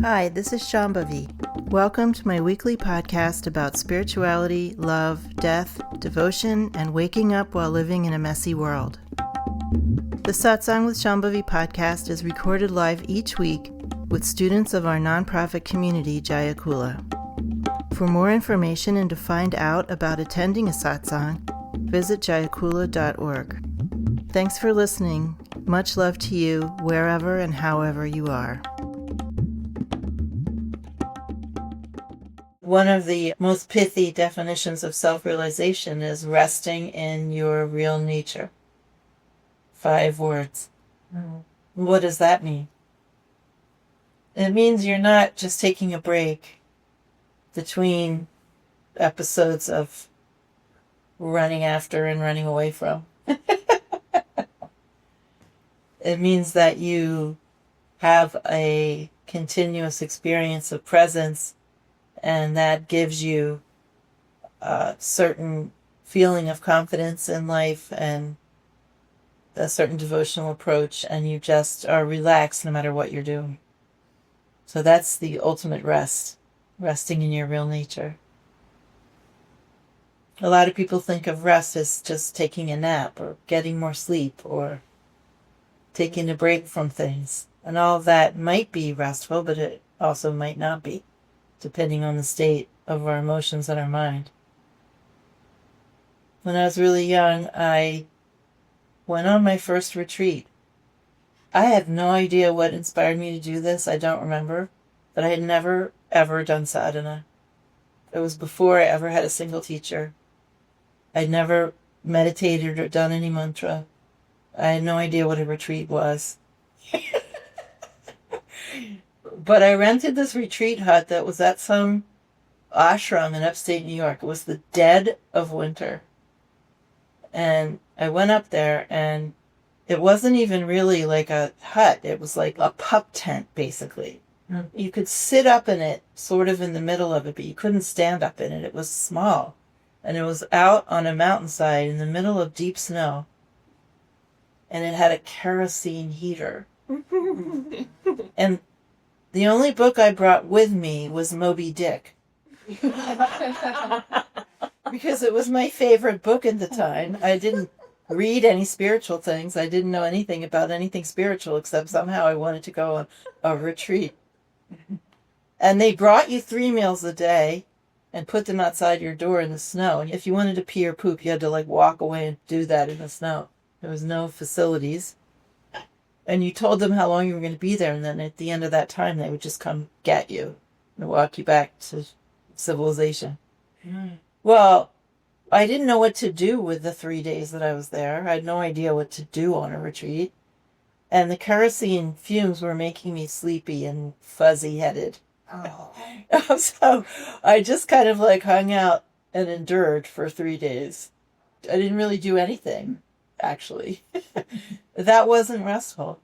Hi, this is Shambhavi. Welcome to my weekly podcast about spirituality, love, death, devotion, and waking up while living in a messy world. The Satsang with Shambhavi podcast is recorded live each week with students of our nonprofit community, Jaya Kula. For more information and to find out about attending a satsang, visit jayakula.org. Thanks for listening. Much love to you, wherever and however you are. One of the most pithy definitions of self-realization is resting in your real nature. 5 words. What does that mean? It means you're not just taking a break between episodes of running after and running away from. It means that you have a continuous experience of presence, and that gives you a certain feeling of confidence in life and a certain devotional approach, and you just are relaxed no matter what you're doing. So that's the ultimate rest, resting in your real nature. A lot of people think of rest as just taking a nap or getting more sleep or taking a break from things. And all of that might be restful, but it also might not be, depending on the state of our emotions and our mind. When I was really young, I went on my first retreat. I had no idea what inspired me to do this. I don't remember, but I had never, ever done sadhana. It was before I ever had a single teacher. I'd never meditated or done any mantra. I had no idea what a retreat was. But I rented this retreat hut that was at some ashram in upstate New York. It was the dead of winter. And I went up there, and it wasn't even really like a hut. It was like a pup tent, basically. You could sit up in it, sort of in the middle of it, but you couldn't stand up in it. It was small. And it was out on a mountainside in the middle of deep snow. And it had a kerosene heater. And the only book I brought with me was Moby Dick. Because it was my favorite book at the time. I didn't read any spiritual things. I didn't know anything about anything spiritual, except somehow I wanted to go on a retreat. And they brought you 3 meals a day and put them outside your door in the snow. And if you wanted to pee or poop, you had to walk away and do that in the snow. There was no facilities. And you told them how long you were going to be there, and then at the end of that time, they would just come get you and walk you back to civilization. Well, I didn't know what to do with the 3 days that I was there. I had no idea what to do on a retreat. And the kerosene fumes were making me sleepy and fuzzy-headed. Oh. So I just kind of hung out and endured for 3 days. I didn't really do anything, actually. That wasn't restful.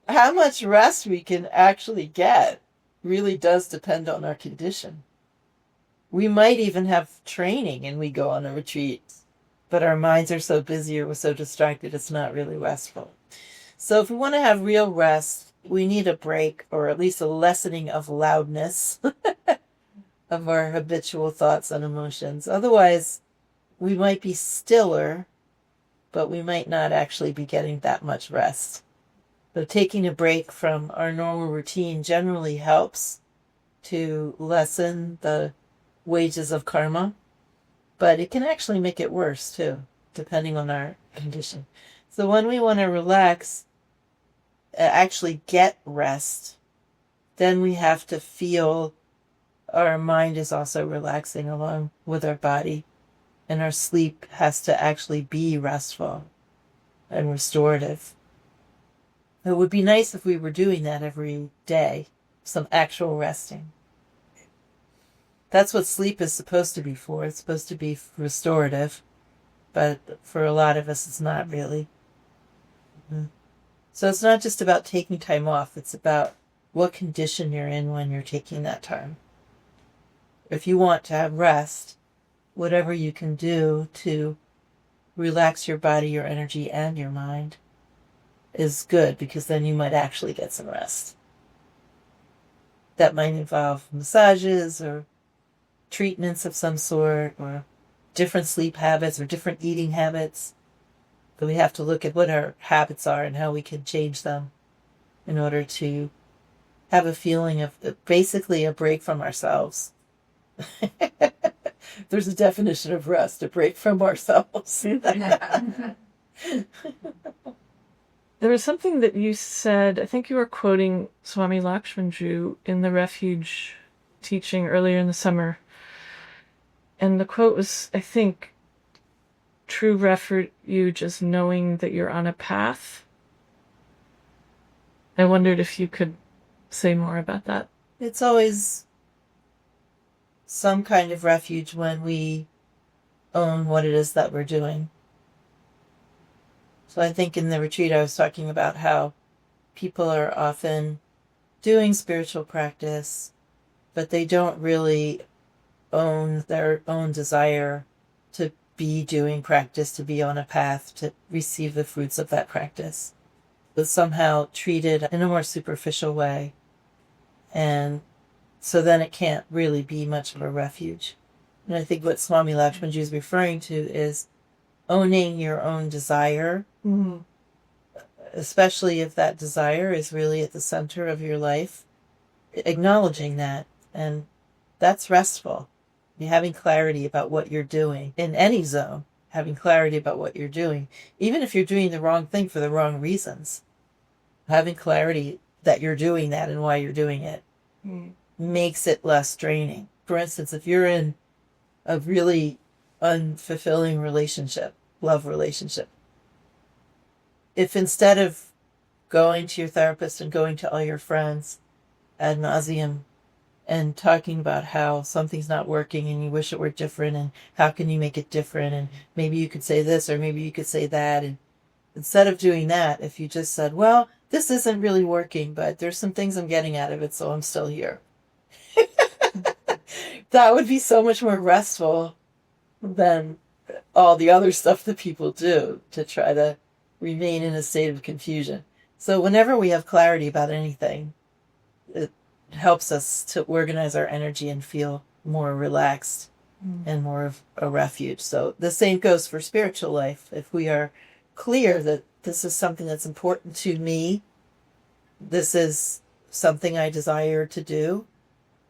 How much rest we can actually get really does depend on our condition. We might even have training and we go on a retreat, but our minds are so busy or we're so distracted it's not really restful. So if we want to have real rest, we need a break, or at least a lessening of loudness of our habitual thoughts and emotions. Otherwise, we might be stiller, but we might not actually be getting that much rest. So taking a break from our normal routine generally helps to lessen the wages of karma, but it can actually make it worse too, depending on our condition. So when we want to relax, actually get rest, then we have to feel our mind is also relaxing along with our body. And our sleep has to actually be restful and restorative. It would be nice if we were doing that every day, some actual resting. That's what sleep is supposed to be for. It's supposed to be restorative, but for a lot of us, it's not really. So it's not just about taking time off. It's about what condition you're in when you're taking that time. If you want to have rest, whatever you can do to relax your body, your energy, and your mind. is good, because then you might actually get some rest. That might involve massages or treatments of some sort, or different sleep habits or different eating habits. But we have to look at what our habits are and how we can change them in order to have a feeling of basically a break from ourselves. There's a definition of rest, a break from ourselves. There was something that you said, I think you were quoting Swami Lakshmanju in the Refuge teaching earlier in the summer. And the quote was, I think, true refuge is knowing that you're on a path. I wondered if you could say more about that. It's always some kind of refuge when we own what it is that we're doing. So I think in the retreat I was talking about how people are often doing spiritual practice, but they don't really own their own desire to be doing practice, to be on a path, to receive the fruits of that practice. But somehow treated in a more superficial way. And so then it can't really be much of a refuge. And I think what Swami Lakshmanju is referring to is owning your own desire, especially if that desire is really at the center of your life, acknowledging that. And that's restful. You're having clarity about what you're doing in any zone, having clarity about what you're doing, even if you're doing the wrong thing for the wrong reasons. Having clarity that you're doing that and why you're doing it makes it less draining. For instance, if you're in a really unfulfilling relationship, love relationship, if instead of going to your therapist and going to all your friends ad nauseum and talking about how something's not working and you wish it were different and how can you make it different and maybe you could say this or maybe you could say that, and instead of doing that, if you just said, well, this isn't really working, but there's some things I'm getting out of it, so I'm still here. That would be so much more restful than all the other stuff that people do to try to remain in a state of confusion. So whenever we have clarity about anything, it helps us to organize our energy and feel more relaxed and more of a refuge. So the same goes for spiritual life. If we are clear that this is something that's important to me, this is something I desire to do,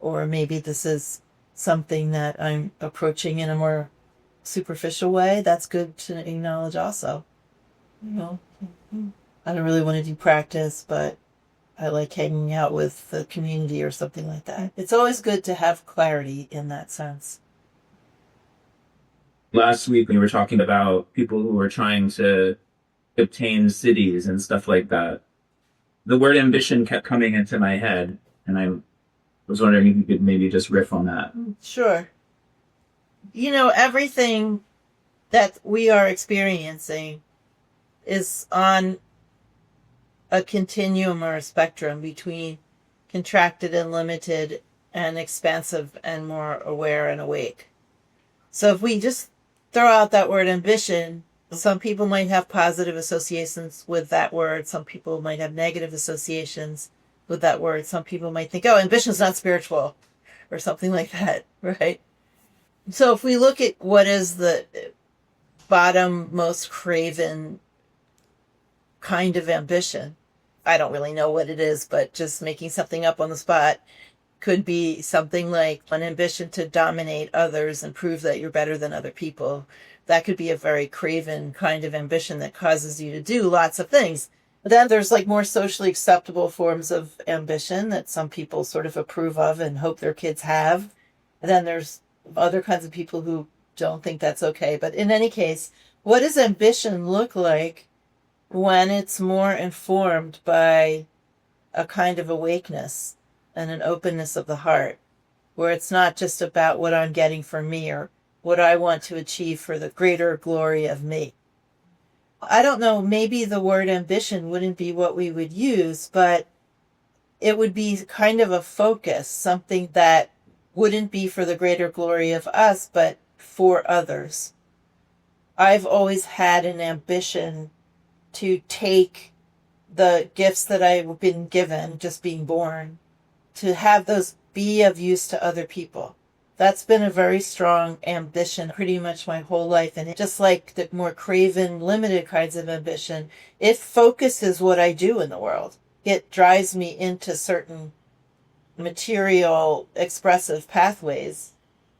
or maybe this is something that I'm approaching in a more superficial way, that's good to acknowledge also. You know, I don't really want to do practice, but I like hanging out with the community or something like that. It's always good to have clarity in that sense. Last week we were talking about people who were trying to obtain Siddhis and stuff like that. The word ambition kept coming into my head, and I was wondering if you could maybe just riff on that. Sure. You know, everything that we are experiencing is on a continuum or a spectrum between contracted and limited and expansive and more aware and awake. So if we just throw out that word ambition, some people might have positive associations with that word. Some people might have negative associations with that word. Some people might think, oh, ambition is not spiritual or something like that, right? So if we look at what is the bottom most craven kind of ambition, I don't really know what it is, but just making something up on the spot could be something like an ambition to dominate others and prove that you're better than other people. That could be a very craven kind of ambition that causes you to do lots of things. But then there's like more socially acceptable forms of ambition that some people sort of approve of and hope their kids have. And then there's other kinds of people who don't think that's okay. But in any case, what does ambition look like when it's more informed by a kind of awakeness and an openness of the heart, where it's not just about what I'm getting for me or what I want to achieve for the greater glory of me? I don't know, maybe the word ambition wouldn't be what we would use, but it would be kind of a focus, something that wouldn't be for the greater glory of us, but for others. I've always had an ambition to take the gifts that I've been given, just being born, to have those be of use to other people. That's been a very strong ambition pretty much my whole life. And just like the more craven, limited kinds of ambition, it focuses what I do in the world. It drives me into certain material, expressive pathways,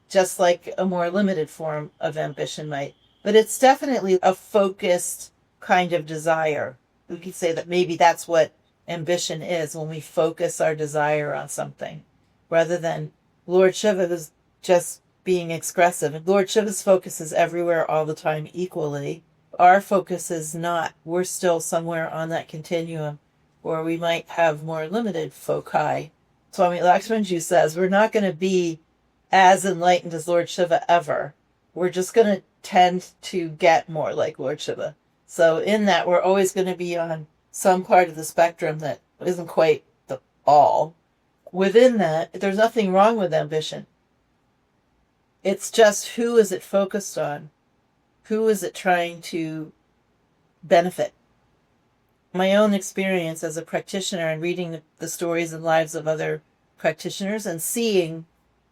just like a more limited form of ambition might. But it's definitely a focused kind of desire. We could say that maybe that's what ambition is, when we focus our desire on something, rather than Lord Shiva is just being expressive. And Lord Shiva's focus is everywhere all the time equally. Our focus is not. We're still somewhere on that continuum where we might have more limited foci. Swami Lakshmanju says we're not going to be as enlightened as Lord Shiva ever. We're just going to tend to get more like Lord Shiva. So in that, we're always going to be on some part of the spectrum that isn't quite the all. Within that, there's nothing wrong with ambition. It's just, who is it focused on? Who is it trying to benefit? My own experience as a practitioner and reading the stories and lives of other practitioners and seeing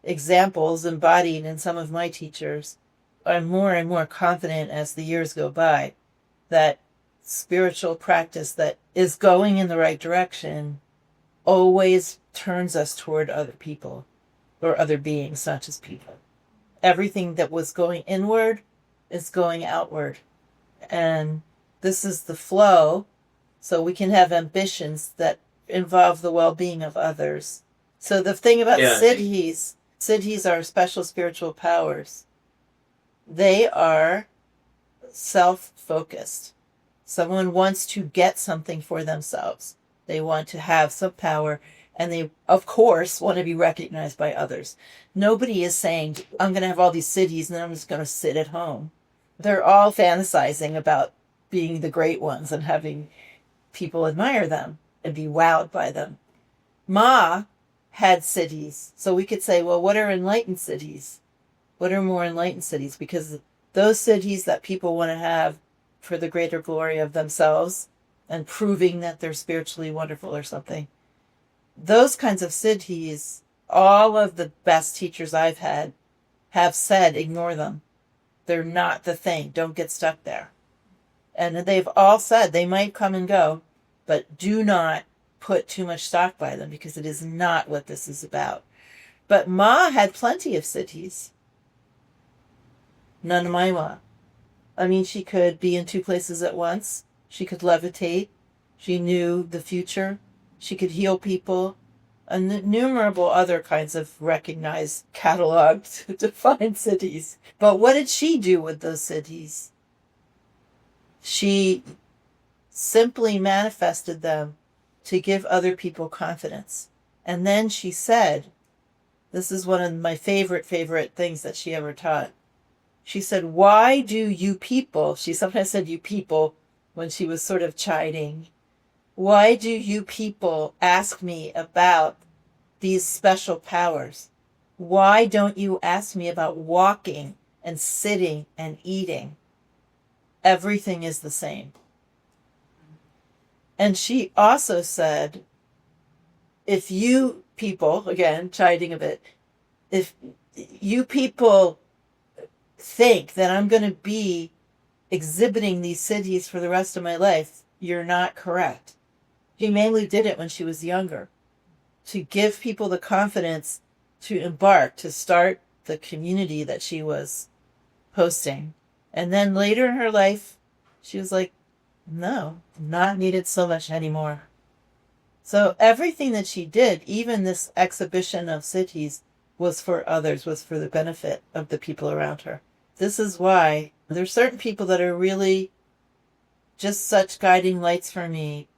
examples embodied in some of my teachers, I'm more and more confident as the years go by that spiritual practice that is going in the right direction always turns us toward other people or other beings, not just people. Everything that was going inward is going outward. And this is the flow, so we can have ambitions that involve the well-being of others. So the thing about Siddhis are special spiritual powers. They are self-focused. Someone wants to get something for themselves. They want to have some power, and they, of course, want to be recognized by others. Nobody is saying, I'm going to have all these Siddhis and then I'm just going to sit at home. They're all fantasizing about being the great ones and having people admire them and be wowed by them. Ma had Siddhis. So we could say, well, what are enlightened Siddhis? What are more enlightened Siddhis? Because those Siddhis that people want to have for the greater glory of themselves and proving that they're spiritually wonderful or something, those kinds of Siddhis, all of the best teachers I've had have said, ignore them. They're not the thing. Don't get stuck there. And they've all said they might come and go, but do not put too much stock by them, because it is not what this is about. But Ma had plenty of Siddhis. None of my Ma. I mean, she could be in two places at once. She could levitate. She knew the future. She could heal people. And innumerable other kinds of recognized cataloged defined Siddhis. But what did she do with those Siddhis? She simply manifested them to give other people confidence. And then she said, this is one of my favorite things that she ever taught. She said, why do you people, she sometimes said you people when she was sort of chiding, why do you people ask me about these special powers? Why don't you ask me about walking and sitting and eating? Everything is the same. And she also said, if you people, again, chiding a bit, if you people think that I'm going to be exhibiting these Siddhis for the rest of my life, you're not correct. She mainly did it when she was younger, to give people the confidence to embark, to start the community that she was hosting. And then later in her life, she was like, no, not needed so much anymore. So everything that she did, even this exhibition of Siddhis, was for others, was for the benefit of the people around her. This is why there's certain people that are really just such guiding lights for me.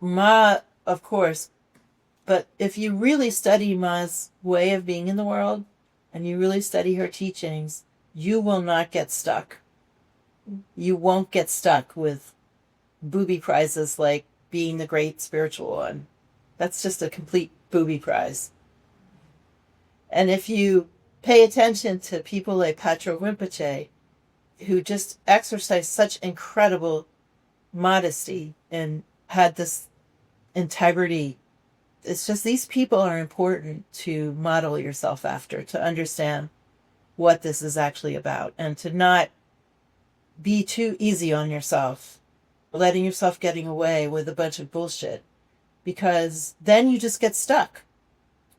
Ma, of course, but if you really study Ma's way of being in the world, and you really study her teachings, you will not get stuck. You won't get stuck with booby prizes like being the great spiritual one. That's just a complete booby prize. And if you pay attention to people like Patrul Rinpoche, who just exercise such incredible modesty and had this integrity. It's just these people are important to model yourself after, to understand what this is actually about, and to not be too easy on yourself, letting yourself getting away with a bunch of bullshit, because then you just get stuck,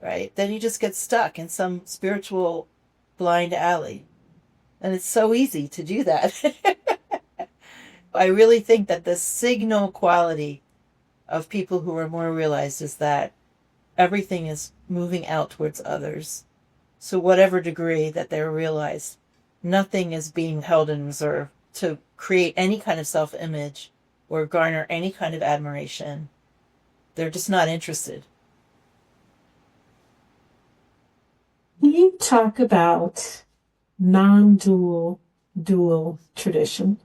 right? Then you just get stuck in some spiritual blind alley. And it's so easy to do that. I really think that the signal quality of people who are more realized is that everything is moving out towards others. So whatever degree that they're realized, nothing is being held in reserve to create any kind of self-image or garner any kind of admiration. They're just not interested. Can you talk about non-dual, dual tradition?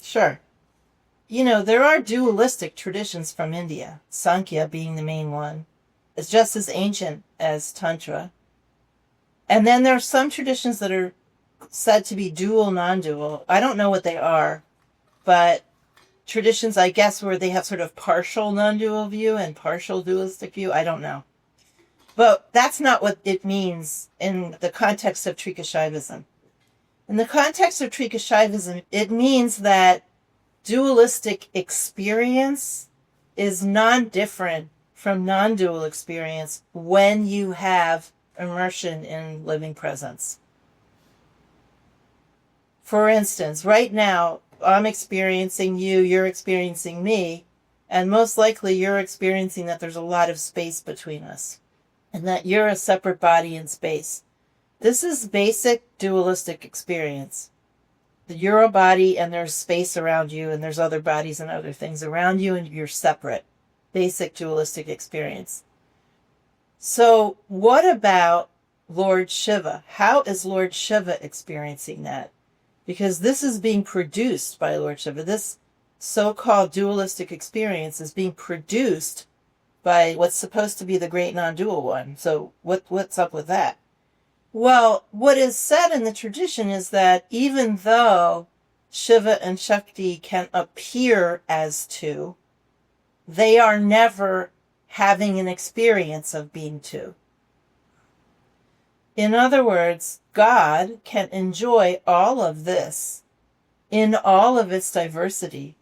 Sure. There are dualistic traditions from India, Sankhya being the main one. It's just as ancient as Tantra. And then there are some traditions that are said to be dual, non-dual. I don't know what they are, but traditions, I guess, where they have sort of partial non-dual view and partial dualistic view, I don't know. But that's not what it means in the context of Trikashaivism. In the context of Trikashaivism, it means that dualistic experience is non-different from non-dual experience when you have immersion in living presence. For instance, right now, I'm experiencing you, you're experiencing me, and most likely you're experiencing that there's a lot of space between us, and that you're a separate body in space. This is basic dualistic experience. You're a body and there's space around you and there's other bodies and other things around you and you're separate. Basic dualistic experience. So what about Lord Shiva? How is Lord Shiva experiencing that? Because this is being produced by Lord Shiva. This so-called dualistic experience is being produced by what's supposed to be the great non-dual one. So what's up with that? Well, what is said in the tradition is that even though Shiva and Shakti can appear as two, they are never having an experience of being two. In other words, God can enjoy all of this in all of its diversity,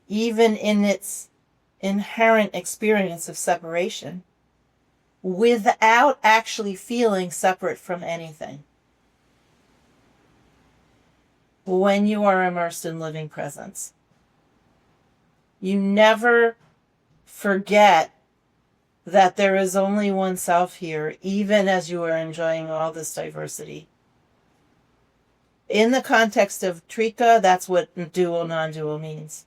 even in its inherent experience of separation, without actually feeling separate from anything. When you are immersed in living presence, you never forget that there is only one self here, even as you are enjoying all this diversity. In the context of Trika, that's what dual, non-dual means.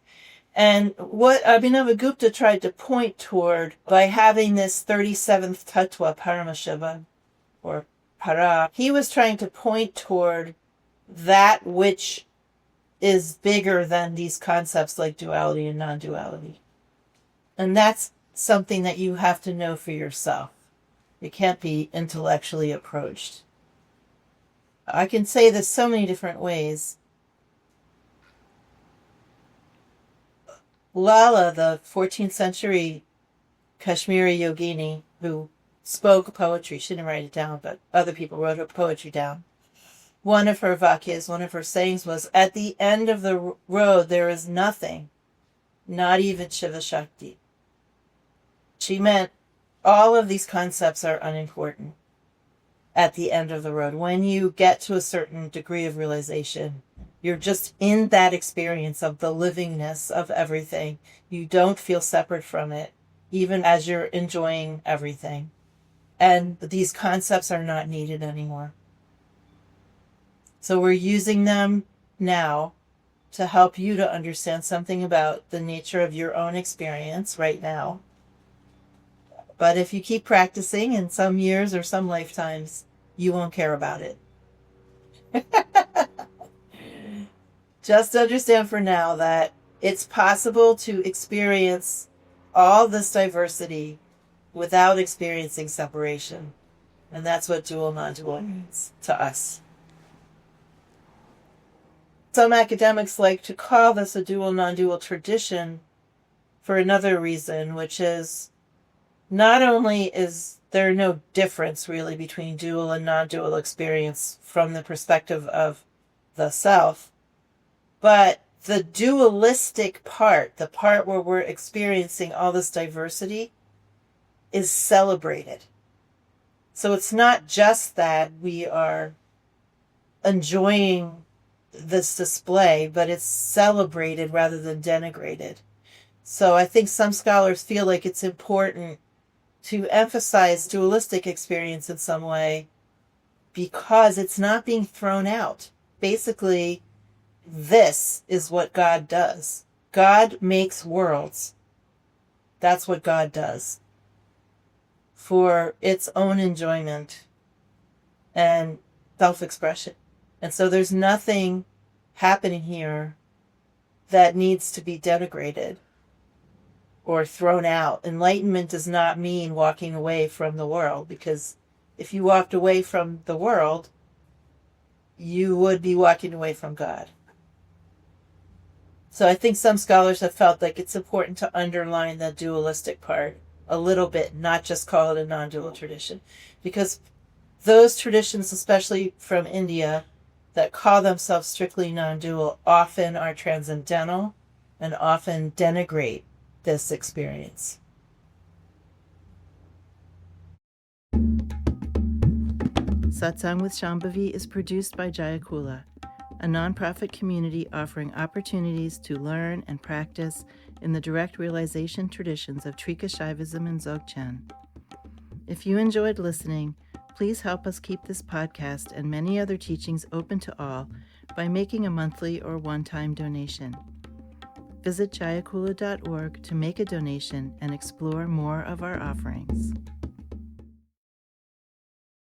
And what Abhinavagupta tried to point toward by having this 37th tattva, Paramashiva, or Para, he was trying to point toward that which is bigger than these concepts like duality and non-duality. And that's something that you have to know for yourself. It can't be intellectually approached. I can say this so many different ways. Lala, the 14th century Kashmiri yogini who spoke poetry, she didn't write it down, but other people wrote her poetry down. One of her vakyas, one of her sayings was, at the end of the road there is nothing, not even Shiva Shakti. She meant all of these concepts are unimportant at the end of the road. When you get to a certain degree of realization, you're just in that experience of the livingness of everything. You don't feel separate from it, even as you're enjoying everything. And these concepts are not needed anymore. So we're using them now to help you to understand something about the nature of your own experience right now. But if you keep practicing, in some years or some lifetimes, you won't care about it. Just understand for now that it's possible to experience all this diversity without experiencing separation. And that's what dual non-dual means to us. Some academics like to call this a dual non-dual tradition for another reason, which is not only is there no difference really between dual and non-dual experience from the perspective of the self, but the dualistic part, the part where we're experiencing all this diversity, is celebrated. So it's not just that we are enjoying this display, but it's celebrated rather than denigrated. So I think some scholars feel like it's important to emphasize dualistic experience in some way because it's not being thrown out. Basically, this is what God does. God makes worlds. That's what God does for its own enjoyment and self-expression. And so there's nothing happening here that needs to be denigrated or thrown out. Enlightenment does not mean walking away from the world, because if you walked away from the world, you would be walking away from God. So I think some scholars have felt like it's important to underline the dualistic part a little bit, not just call it a non-dual tradition, because those traditions, especially from India, that call themselves strictly non-dual often are transcendental and often denigrate this experience. Satsang with Shambhavi is produced by Jaya Kula, a nonprofit community offering opportunities to learn and practice in the direct realization traditions of Trika Shaivism and Dzogchen. If you enjoyed listening, please help us keep this podcast and many other teachings open to all by making a monthly or one-time donation. Visit jayakula.org to make a donation and explore more of our offerings.